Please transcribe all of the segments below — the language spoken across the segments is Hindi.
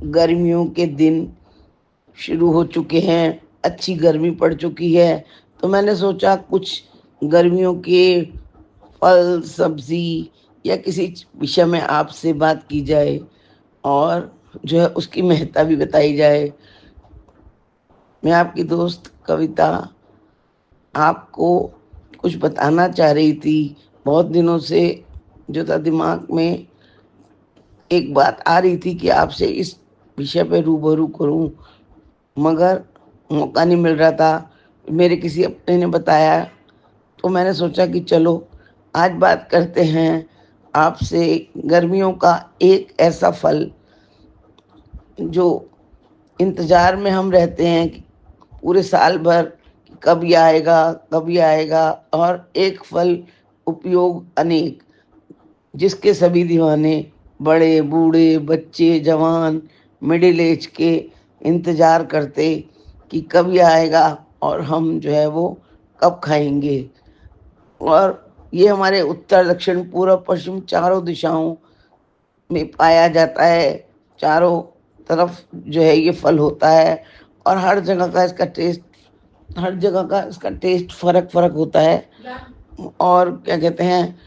गर्मियों के दिन शुरू हो चुके हैं, अच्छी गर्मी पड़ चुकी है, तो मैंने सोचा कुछ गर्मियों के फल, सब्ज़ी या किसी विषय में आपसे बात की जाए और जो है उसकी महत्ता भी बताई जाए। मैं आपकी दोस्त कविता आपको कुछ बताना चाह रही थी। बहुत दिनों से जो था दिमाग में एक बात आ रही थी कि आपसे इस विषय पे रूबरू करूं, मगर मौका नहीं मिल रहा था। मेरे किसी अपने ने बताया, तो मैंने सोचा कि चलो आज बात करते हैं आपसे गर्मियों का एक ऐसा फल जो इंतजार में हम रहते हैं कि पूरे साल भर कि कब ये आएगा, कब ये आएगा। और एक फल उपयोग अनेक, जिसके सभी दीवाने बड़े बूढ़े बच्चे जवान मिडिल एज के इंतजार करते कि कब ये आएगा और हम जो है वो कब खाएंगे। और ये हमारे उत्तर दक्षिण पूर्व पश्चिम चारों दिशाओं में पाया जाता है। चारों तरफ जो है ये फल होता है और हर जगह का इसका टेस्ट फर्क फर्क होता है। और क्या कहते हैं,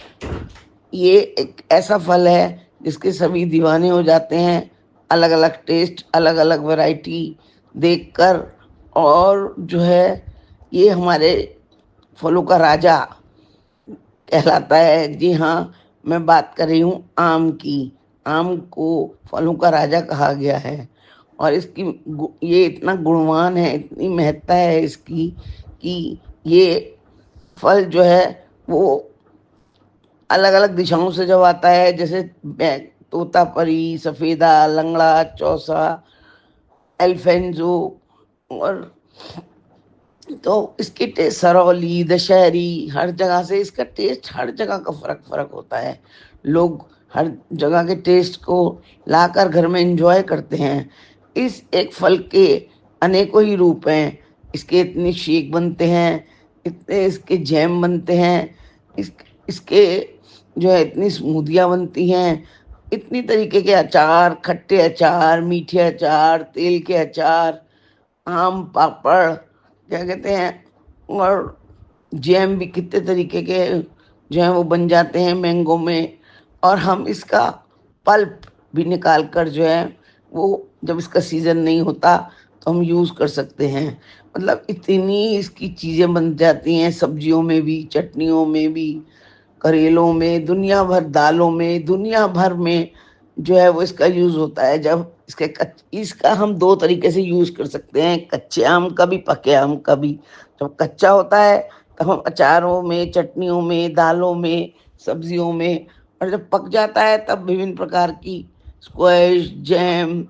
ये एक ऐसा फल है जिसके सभी दीवाने हो जाते हैं, अलग अलग टेस्ट, अलग अलग वैरायटी देखकर। और जो है ये हमारे फलों का राजा कहलाता है। जी हाँ, मैं बात कर रही हूँ आम की। आम को फलों का राजा कहा गया है और ये इतना गुणवान है, इतनी महत्ता है इसकी कि ये फल जो है वो अलग अलग दिशाओं से जब आता है, जैसे तोतापरी, सफेदा, लंगड़ा, चौसा, एल्फेंजो। और तो इसकी टेस्ट सरौली, दशहरी, हर जगह से इसका टेस्ट, हर जगह का फर्क फर्क होता है। लोग हर जगह के टेस्ट को लाकर घर में एंजॉय करते हैं। इस एक फल के अनेकों ही रूप हैं। इसके इतने शेक बनते हैं, इतने इसके जैम बनते हैं, इसके जो है इतनी स्मूदियाँ बनती हैं, इतनी तरीके के अचार, खट्टे अचार, मीठे अचार, तेल के अचार, आम पापड़, क्या कहते हैं, और जैम भी कितने तरीके के जो है वो बन जाते हैं मैंगो में। और हम इसका पल्प भी निकाल कर जो है वो, जब इसका सीजन नहीं होता तो हम यूज़ कर सकते हैं। मतलब इतनी इसकी चीज़ें बन जाती हैं, सब्जियों में भी, चटनियों में भी, करेलों में, दुनिया भर दालों में, दुनिया भर में जो है वो इसका यूज़ होता है। जब इसका हम दो तरीके से यूज़ कर सकते हैं, कच्चे आम का भी, पके आम का भी। जब कच्चा होता है तब हम अचारों में, चटनियों में, दालों में, सब्जियों में। और जब पक जाता है तब विभिन्न प्रकार की स्क्वैश, जैम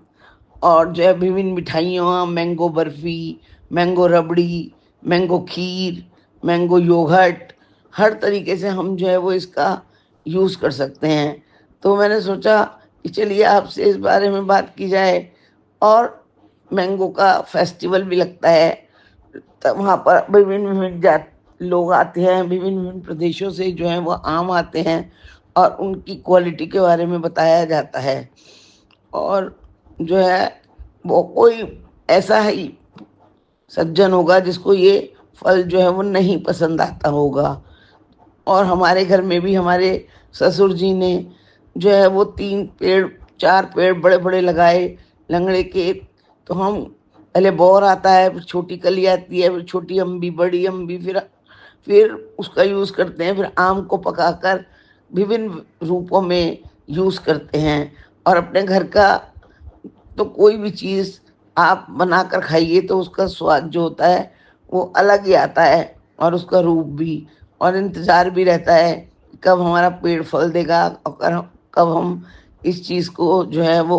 और जो है विभिन्न मिठाइयाँ, मैंगो बर्फी, मैंगो रबड़ी, मैंगो खीर, मैंगो योगर्ट, हर तरीके से हम जो है वो इसका यूज़ कर सकते हैं। तो मैंने सोचा कि चलिए आपसे इस बारे में बात की जाए। और मैंगो का फेस्टिवल भी लगता है, तब वहाँ पर विभिन्न विभिन्न जात लोग आते हैं, विभिन्न विभिन्न प्रदेशों से जो है वो आम आते हैं और उनकी क्वालिटी के बारे में बताया जाता है। और जो है वो कोई ऐसा ही सज्जन होगा जिसको ये फल जो है वो नहीं पसंद आता होगा। और हमारे घर में भी हमारे ससुर जी ने जो है वो 3 पेड़ 4 पेड़ बड़े बड़े लगाए लंगड़े के। तो हम पहले बौर आता है, फिर छोटी कली आती है, फिर छोटी अम्बी, बड़ी अम्बी, फिर उसका यूज़ करते हैं। फिर आम को पकाकर विभिन्न रूपों में यूज़ करते हैं। और अपने घर का तो कोई भी चीज़ आप बनाकर खाइए तो उसका स्वाद जो होता है वो अलग ही आता है, और उसका रूप भी। और इंतज़ार भी रहता है कि कब हमारा पेड़ फल देगा और कब हम इस चीज़ को जो है वो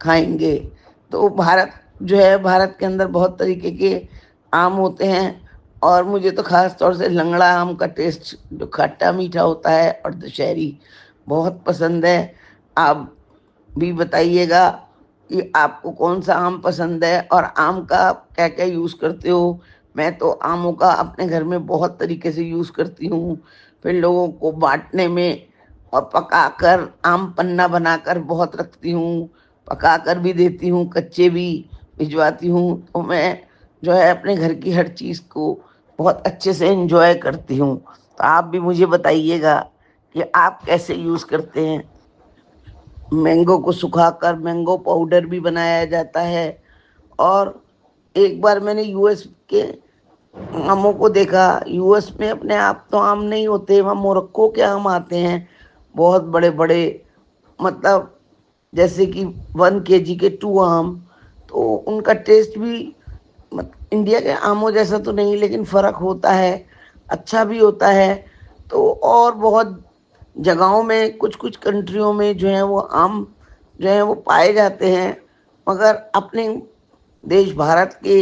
खाएंगे। तो भारत के अंदर बहुत तरीके के आम होते हैं और मुझे तो ख़ास तौर से लंगड़ा आम का टेस्ट जो खट्टा मीठा होता है और दशहरी बहुत पसंद है। आप भी बताइएगा कि आपको कौन सा आम पसंद है और आम का क्या क्या यूज़ करते हो। मैं तो आमों का अपने घर में बहुत तरीके से यूज़ करती हूँ। फिर लोगों को बांटने में और पकाकर आम पन्ना बनाकर बहुत रखती हूँ। पका कर भी देती हूँ, कच्चे भी भिजवाती हूँ। तो मैं जो है अपने घर की हर चीज़ को बहुत अच्छे से एंजॉय करती हूँ। तो आप भी मुझे बताइएगा कि आप कैसे यूज़ करते हैं। मैंगो को सुखाकर मैंगो पाउडर भी बनाया जाता है। और एक बार मैंने यूएस के आमों को देखा। यूएस में अपने आप तो आम नहीं होते, वहाँ मोरक्को के आम आते हैं, बहुत बड़े बड़े, मतलब जैसे कि 1 केजी के 2 आम। तो उनका टेस्ट भी इंडिया के आमों जैसा तो नहीं, लेकिन फ़र्क होता है, अच्छा भी होता है। तो और बहुत जगहों में, कुछ कुछ कंट्रियों में जो है वो आम जो है वो पाए जाते हैं। मगर अपने देश भारत के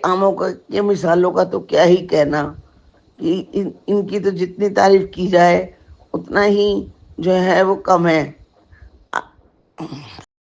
आमों का, के मिसालों का तो क्या ही कहना, कि इनकी तो जितनी तारीफ की जाए उतना ही जो है वो कम है।